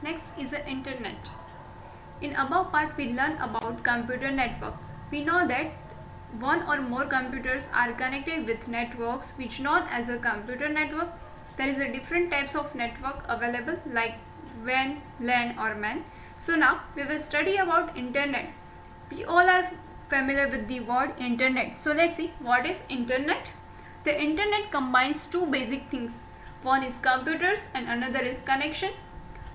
Next is the internet. In above part we learn about computer network. We know that one or more computers are connected with networks which known as a computer network. There is a different types of network available like WAN, LAN or MAN. So now we will study about internet. We all are familiar with the word internet. So let's see what is internet. The internet combines two basic things. One is computers and another is connection.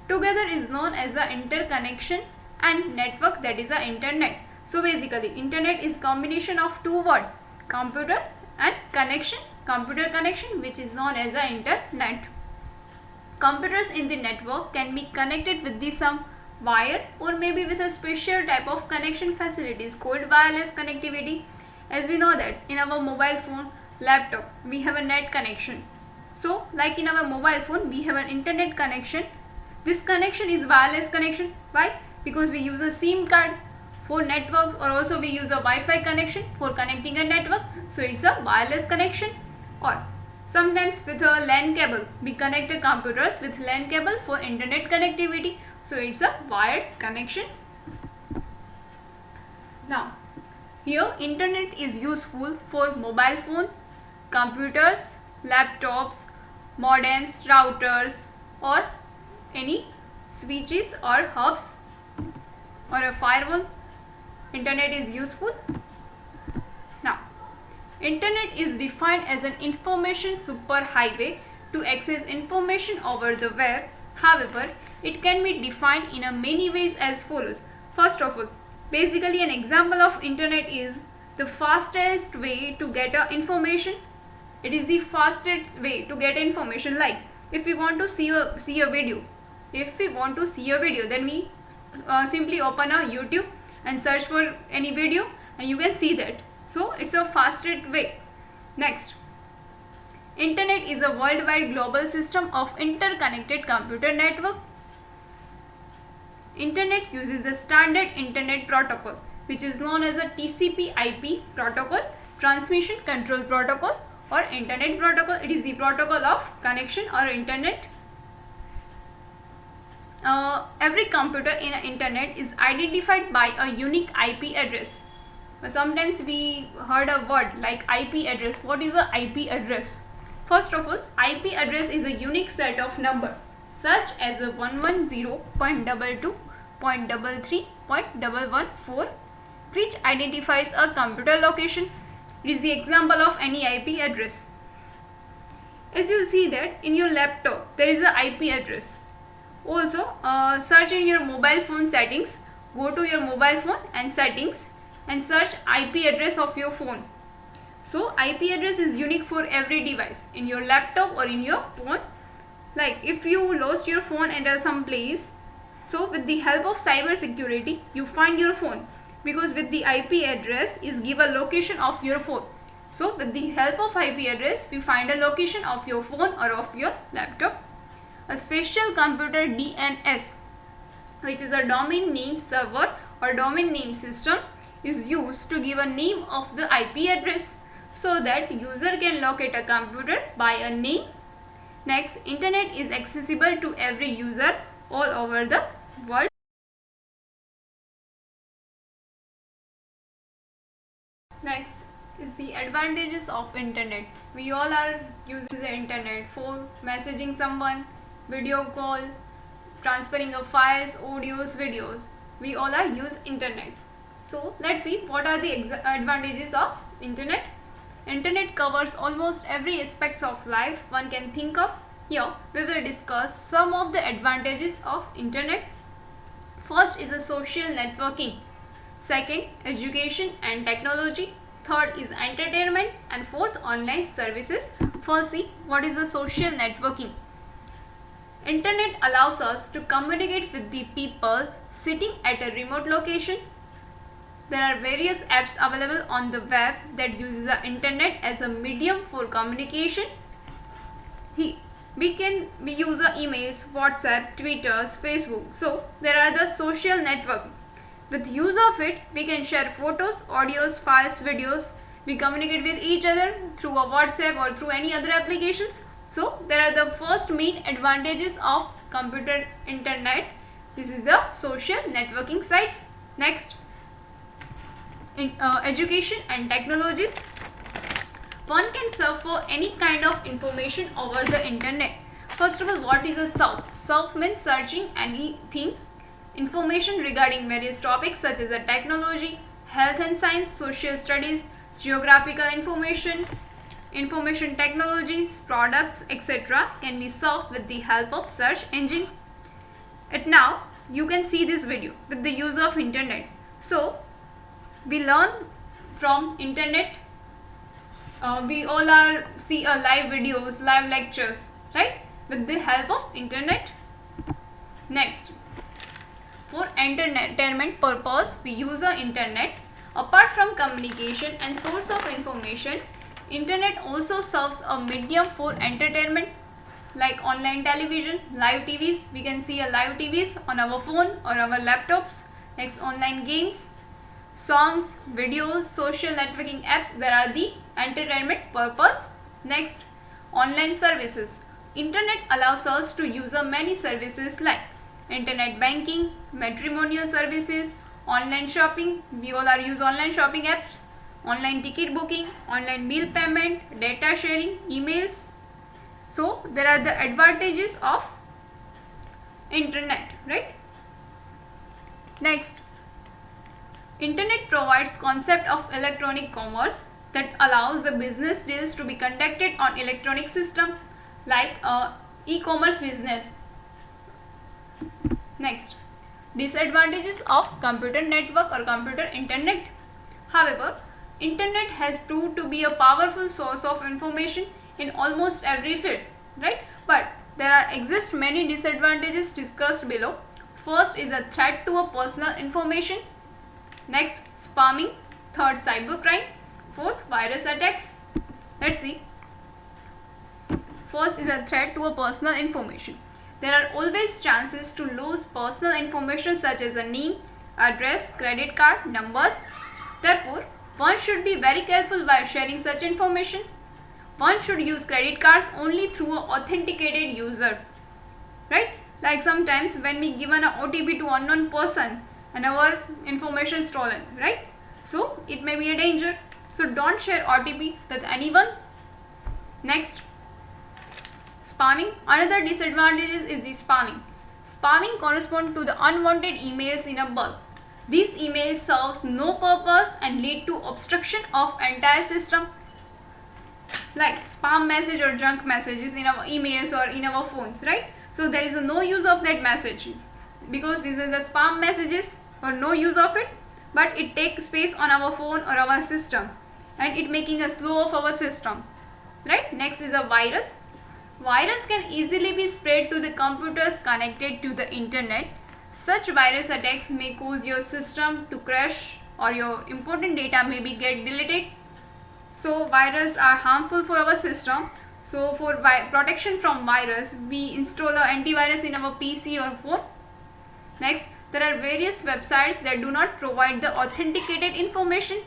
Together is known as the interconnection and network, that is the internet. So basically internet is combination of two words, computer and connection, computer connection, which is known as the internet. Computers in the network can be connected with the some wire or maybe with a special type of connection facilities called wireless connectivity. As we know that in our mobile phone, laptop, we have a net connection. So like in our mobile phone we have an internet connection. This connection is wireless connection. Why? Because we use a SIM card for networks, or also we use a Wi-Fi connection for connecting a network. So it's a wireless connection. Or sometimes with a LAN cable we connect the computers with LAN cable for internet connectivity. So it's a wired connection. Now here internet is useful for mobile phone, computers, laptops, modems, routers or any switches or hubs or a firewall. Internet is useful. Now internet is defined as an information superhighway to access information over the web. However, it can be defined in a many ways as follows. First of all, basically an example of internet is the fastest way to get information. It is the fastest way to get information. Like if we want to see a video, then we simply open a YouTube and search for any video and you can see that. So it's a fastest way. Next, internet is a worldwide global system of interconnected computer network. Internet uses the standard internet protocol, which is known as a TCP/IP protocol, transmission control protocol or internet protocol. It is the protocol of connection or internet. Every computer in an internet is identified by a unique IP address. Sometimes we heard a word like IP address. What is a IP address? First of all, IP address is a unique set of number such as a 110.22.33.114, which identifies a computer location. It is the example of any IP address. As you see that in your laptop there is a IP address. Also search in your mobile phone settings. Go to your mobile phone and settings and search IP address of your phone. So IP address is unique for every device in your laptop or in your phone. Like if you lost your phone at some place, so with the help of cyber security you find your phone, because with the IP address is give a location of your phone. So with the help of IP address we find a location of your phone or of your laptop. A special computer DNS, which is a domain name server or domain name system, is used to give a name of the IP address so that user can locate a computer by a name. Next, internet is accessible to every user all over the world. Next is the advantages of internet. We all are using the internet for messaging someone, video call, transferring of files, audios, videos. We all are use internet. So let's see what are the advantages of internet. Internet covers almost every aspects of life one can think of. Here we will discuss some of the advantages of internet. First is a social networking. Second, education and technology. Third is entertainment, and fourth, online services. First, see what is the social networking. Internet allows us to communicate with the people sitting at a remote location. There are various apps available on the web that uses the internet as a medium for communication. We use emails, WhatsApp, Twitter, Facebook. So there are the social networking. With use of it, we can share photos, audios, files, videos. We communicate with each other through a WhatsApp or through any other applications. So there are the first main advantages of computer internet. This is the social networking sites. Next, education and technologies. One can surf for any kind of information over the internet. First of all, what is a surf? Surf means searching anything, information regarding various topics such as technology, health and science, social studies, geographical information, information technologies, products, etc. can be surfed with the help of search engine. And now you can see this video with the use of internet. So we learn from internet. We all are see live videos, live lectures, right? With the help of internet. Next, for entertainment purpose, we use the internet. Apart from communication and source of information, internet also serves a medium for entertainment, like online television, live TVs. We can see a live TVs on our phone or our laptops. Next, online games, songs, videos, social networking apps. There are the entertainment purpose. Next, online services. Internet allows us to use many services like internet banking, matrimonial services, online shopping. We all are use online shopping apps, online ticket booking, online bill payment, data sharing, emails. So there are the advantages of internet, right? Next, internet provides concept of electronic commerce that allows the business deals to be conducted on electronic system like e-commerce business. Next, disadvantages of computer network or computer internet. However, internet has proved to be a powerful source of information in almost every field, right? But there exist many disadvantages discussed below. First is a threat to a personal information. Next, spamming. Third, cybercrime. Fourth, virus attacks. Let's see. First is a threat to a personal information. There are always chances to lose personal information such as a name, address, credit card, numbers. Therefore, one should be very careful while sharing such information. One should use credit cards only through an authenticated user, right? Like sometimes when we given an OTP to unknown person and our information is stolen, right? So it may be a danger. So don't share OTP with anyone. Next, spamming. Another disadvantage is the spamming. Spamming corresponds to the unwanted emails in a bulk. These emails serve no purpose and lead to obstruction of entire system. Like spam message or junk messages in our emails or in our phones, right? So there is no use of that messages because these are the spam messages or no use of it, but it takes space on our phone or our system and it making a slow of our system, right? Next is a virus. Virus can easily be spread to the computers connected to the internet. Such virus attacks may cause your system to crash or your important data may be get deleted. So viruses are harmful for our system. So for protection from virus, we install an antivirus in our PC or phone. Next, there are various websites that do not provide the authenticated information.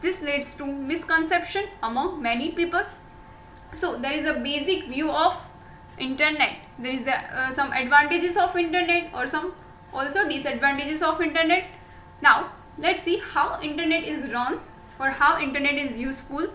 This leads to misconception among many people. So there is a basic view of internet. There is some advantages of internet or some also disadvantages of internet. Now let's see how internet is run or how internet is useful